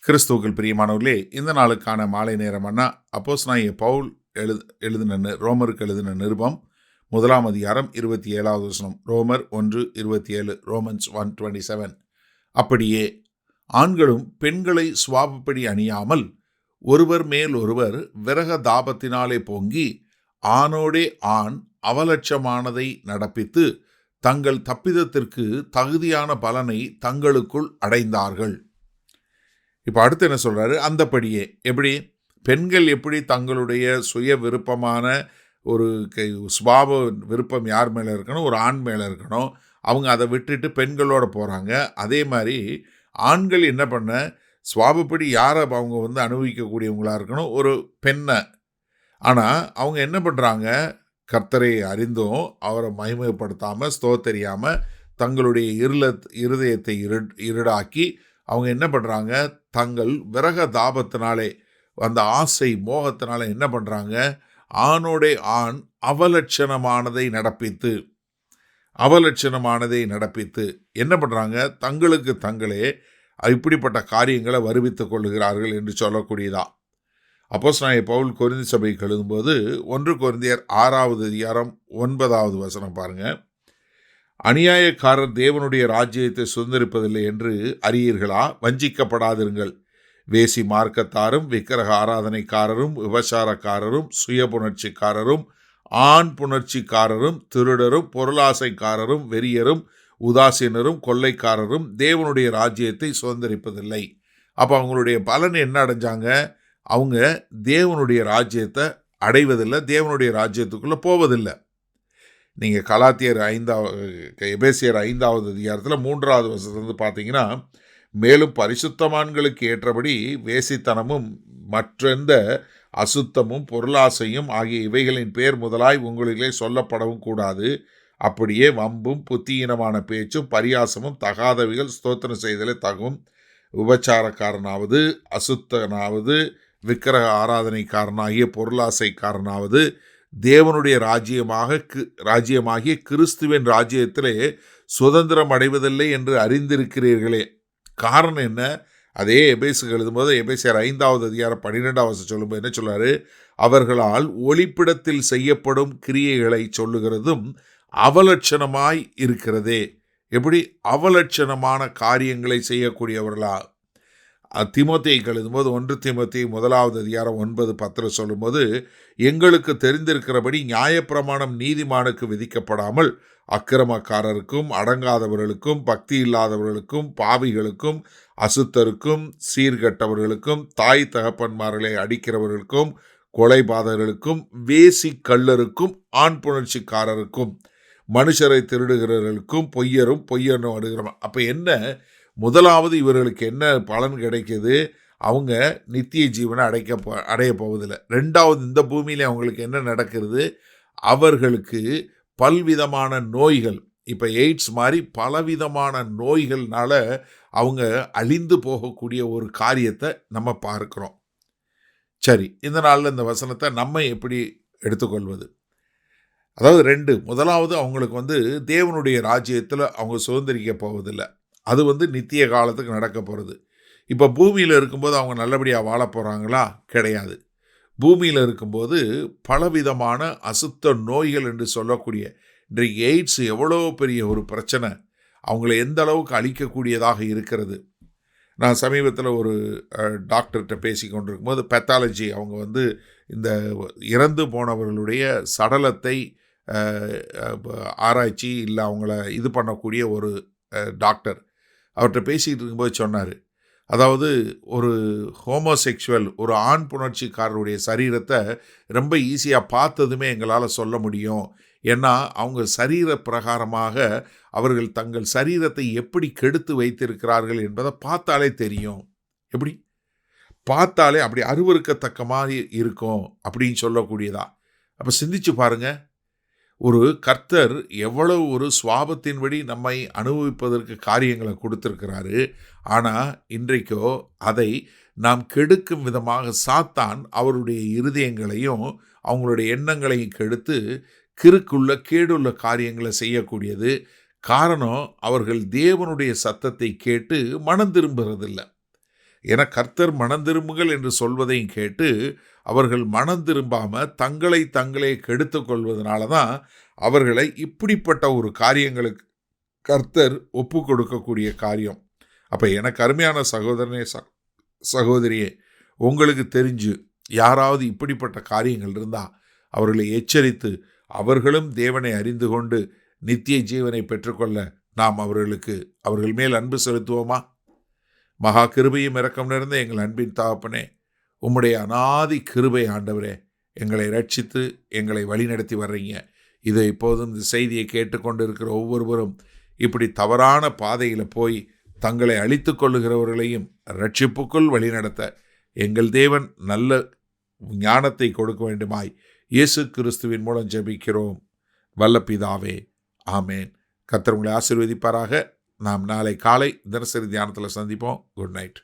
கிறிஸ்துவுக்குள் பிரியமானவர்களே, இந்த நாளுக்கான மாலை நேரம்னா அப்போஸ்தலனாகிய பவுல் எழுதின ரோமருக்கு எழுதின நிருபம் 1 அதிகாரம் 27வது வசனம். ரோமர் 1:27, ரோமன்ஸ் 1:27. அப்படியே ஆண்களும் பெண்களை சுவாபப்படி அணியாமல் ஒருவர் மேல் ஒருவர் விரக தாபத்தினாலே பொங்கி ஆணோடே ஆண் அவலட்சமானதை நடப்பித்து தங்கள் தப்பிதத்திற்கு தகுதியான பலனை தங்களுக்குள் அடைந்தார்கள். இப்போ அடுத்து என்ன சொல்றாரு? அந்தபடியே எப்படி பெண்கள் எப்படி தங்களுடைய சுய விருப்பமான ஒரு சுபாவ விருப்பம் யார் மேலே இருக்கணும்? ஒரு ஆண் மேலே இருக்கணும். அவங்க அதை விட்டுட்டு பெண்களோட போகிறாங்க. அதே மாதிரி ஆண்கள் என்ன பண்ண சுவாபப்படி யாரை அவங்க அனுபவிக்கக்கூடியவங்களாக இருக்கணும்? ஒரு பெண்ணை. ஆனால் அவங்க என்ன பண்ணுறாங்க? கர்த்தரை அறிந்தும் அவரை மகிமைப்படுத்தாமல் ஸ்தோத்தரியாமல் தங்களுடைய இருதயத்தை இருடாக்கி அவங்க என்ன பண்ணுறாங்க? தங்கள் விரக தாபத்தினாலே அந்த ஆசை மோகத்தினால என்ன பண்ணுறாங்க? ஆணோடே ஆண் அவலட்சணமானதை நடப்பித்து என்ன பண்ணுறாங்க? தங்களுக்கு தங்களே இப்படிப்பட்ட காரியங்களை வருவித்துக் கொள்ளுகிறார்கள் என்று சொல்லக்கூடியதா. அப்போஸ்தலனாகிய பவுல் கொரிந்தி சபைக்கு எழுதும்போது 1 கொரிந்தியர் 6வது அதிகாரம் 9வது வசனம் பாருங்க. அநியாயக்காரர் தேவனுடைய ராஜ்யத்தை சுதந்திரிப்பதில்லை என்று அறியீர்களா? வஞ்சிக்கப்படாதிருங்கள். வேசி மார்க்கத்தாரும் விக்கிரக ஆராதனைக்காரரும் விபசாரக்காரரும் சுய புணர்ச்சிக்காரரும் ஆண் புணர்ச்சிக்காரரும் திருடரும் பொருளாசைக்காரரும் வெறியரும் உதாசீனரும் கொள்ளைக்காரரும் தேவனுடைய ராஜ்யத்தை சுதந்திரிப்பதில்லை. அப்போ அவங்களுடைய பலன் என்ன அடைஞ்சாங்க? அவங்க தேவனுடைய ராஜ்யத்தை அடைவதில்லை, தேவனுடைய ராஜ்யத்துக்குள்ளே போவதில்லை. நீங்கள் எபேசியர் 5வது அதிகாரத்தில் 3வது வசனத்திலிருந்து பார்த்தீங்கன்னா, மேலும் பரிசுத்தவான்களுக்கு ஏற்றபடி வேசித்தனமும் மற்றெந்த அசுத்தமும் பொருளாசையும் ஆகிய இவைகளின் பேர் முதலாய் உங்களிலே சொல்லப்படவும் கூடாது. அப்படியே வம்பும் புத்தியீனமான பேச்சும் பரியாசமும் தகாதவைகள் ஸ்தோத்திரம் செய்தலே தகும். விபச்சாரக்காரனாவது அசுத்தனாவது விக்கிரக ஆராதனைக்காரனாகிய பொருளாசைக்காரனாவது தேவனுடைய ராஜ்யமாகிய கிறிஸ்துவின் ராஜ்யத்திலே சுதந்திரம் அடைவதில்லை என்று அறிந்திருக்கிறீர்களே. காரணம் என்ன? அதே எபேசுக்கு எழுதும்போது எபேசியர் 5வது அதிகாரம் 12வது வசனம் சொல்லும்போது என்ன சொல்றாரு? அவர்களால் ஒளிப்பிடத்தில் செய்யப்படும் கிரியைகளை சொல்லுகிறதும் அவலட்சணமாய் இருக்கிறதே. எப்படி அவலட்சணமான காரியங்களை செய்யக்கூடியவர்களா? தீமோத்தேயுக்கு எழுதும்போது 1 தீமோத்தேயு 1வது அதிகாரம் 9-10 சொல்லும்போது, எங்களுக்கு தெரிந்திருக்கிறபடி நியாயப்பிரமாணம் நீதிமானுக்கு விதிக்கப்படாமல் அக்கிரமக்காரருக்கும் அடங்காதவர்களுக்கும் பக்தி இல்லாதவர்களுக்கும் பாவிகளுக்கும் அசுத்தருக்கும் சீர்கட்டவர்களுக்கும் தாய் தகப்பன்மார்களை அடிக்கிறவர்களுக்கும் கொலைபாதகர்களுக்கும் வேசி கள்ளருக்கும் ஆண் புணர்ச்சிக்காரருக்கும் மனுஷரை திருடுகிறவர்களுக்கும் பொய்யரும் அடுகிறோம். அப்போ என்ன? முதலாவது இவர்களுக்கு என்ன பலன் கிடைக்கிது? அவங்க நித்திய ஜீவனை அடைய போவதில்லை. ரெண்டாவது, இந்த பூமியில் அவங்களுக்கு என்ன நடக்கிறது? அவர்களுக்கு பல்விதமான நோய்கள், இப்போ எய்ட்ஸ் மாதிரி பலவிதமான நோய்கள்னால அவங்க அழிந்து போகக்கூடிய ஒரு காரியத்தை நம்ம பார்க்குறோம். சரி, இந்த நாளில் இந்த வசனத்தை நம்ம எப்படி எடுத்துக்கொள்வது? அதாவது 2, முதலாவது அவங்களுக்கு தேவனுடைய ராஜ்யத்தில் அவங்க சுதந்திரிக்க போவதில்லை. அது நித்திய காலத்துக்கு நடக்க போகிறது. இப்போ பூமியில் இருக்கும்போது அவங்க நல்லபடியாக வாழ போகிறாங்களா? கிடையாது. பூமியில் இருக்கும்போது பலவிதமான அசுத்த நோய்கள் என்று சொல்லக்கூடிய இன்றைக்கு எய்ட்ஸ் எவ்வளோ பெரிய ஒரு பிரச்சனை, அவங்கள எந்த அளவுக்கு அழிக்கக்கூடியதாக இருக்கிறது. நான் சமீபத்தில் ஒரு டாக்டர்கிட்ட பேசி கொண்டிருக்கும்போது பெத்தாலஜி, அவங்க இந்த இறந்து போனவர்களுடைய சடலத்தை ஆராய்ச்சி இல்லை அவங்கள இது பண்ணக்கூடிய ஒரு டாக்டர், அவர்கிட்ட பேசிகிட்டு இருக்கும்போது சொன்னார், அதாவது ஒரு ஹோமோசெக்சுவல், ஒரு ஆண் புணர்ச்சிக்காரருடைய சரீரத்தை ரொம்ப ஈஸியாக பார்த்ததுமே எங்களால் சொல்ல முடியும். ஏன்னா அவங்க சரீர பிரகாரமாக அவர்கள் தங்கள் சரீரத்தை எப்படி கெடுத்து வைத்திருக்கிறார்கள் என்பதை பார்த்தாலே தெரியும். எப்படி பார்த்தாலே அப்படி அருவருக்கத்தக்க மாதிரி இருக்கும் அப்படின்னு சொல்லக்கூடியதா. அப்போ சிந்திச்சு பாருங்கள், ஒரு கர்த்தர் எவ்வளவு ஒரு சுவாபத்தின்படி நம்மை அனுபவிப்பதற்கு காரியங்களை கொடுத்திருக்கிறாரு. ஆனால் இன்றைக்கோ அதை நாம் கெடுக்கும் விதமாக சாத்தான் அவருடைய இருதயங்களையும் அவங்களுடைய எண்ணங்களையும் கெடுத்து கிறுக்குள்ள கேடுள்ள காரியங்களை செய்யக்கூடியது. காரணம், அவர்கள் தேவனுடைய சத்தத்தை கேட்டு மனம் திரும்புறதில்லை. என கர்த்தர் மனம் திரும்புங்கள் என்று சொல்வதையும் கேட்டு அவர்கள் மனம் திரும்பாம தங்களை கெடுத்து கொள்வதனால தான் அவர்களை இப்படிப்பட்ட ஒரு காரியங்களுக்கு கர்த்தர் ஒப்பு கொடுக்கக்கூடிய காரியம். அப்போ எனக்கு அருமையான சகோதரனே சகோதரியே, உங்களுக்கு தெரிஞ்சு யாராவது இப்படிப்பட்ட காரியங்கள் இருந்தால் அவர்களை எச்சரித்து அவர்களும் தேவனை அறிந்து கொண்டு நித்திய ஜீவனை பெற்றுக்கொள்ள நாம் அவர்கள் மேல் அன்பு செலுத்துவோமா? மகா கிருபையும் இரக்கம் நிறைந்த எங்கள் அன்பின் தகப்பனே, உம்முடைய அநாதி கிருபை ஆண்டவரே, எங்களை ரட்சித்து எங்களை வழிநடத்தி வர்றீங்க. இதை இப்போதும் இந்த செய்தியை கேட்டுக்கொண்டு இருக்கிற ஒவ்வொருவரும் இப்படி தவறான பாதையில் போய் தங்களை அழித்து கொள்ளுகிறவர்களையும் ரட்சிப்புக்குள் வழிநடத்த எங்கள் தேவன் நல்ல ஞானத்தை கொடுக்க வேண்டுமாய் இயேசு கிறிஸ்துவின் மூலம் ஜெபிக்கிறோம் வல்ல பிதாவே, ஆமேன். கர்த்தர் உங்களை ஆசீர்வதிப்பாராக. நாம் நாளை காலை தினசரி தியானத்தில் சந்திப்போம். Good night.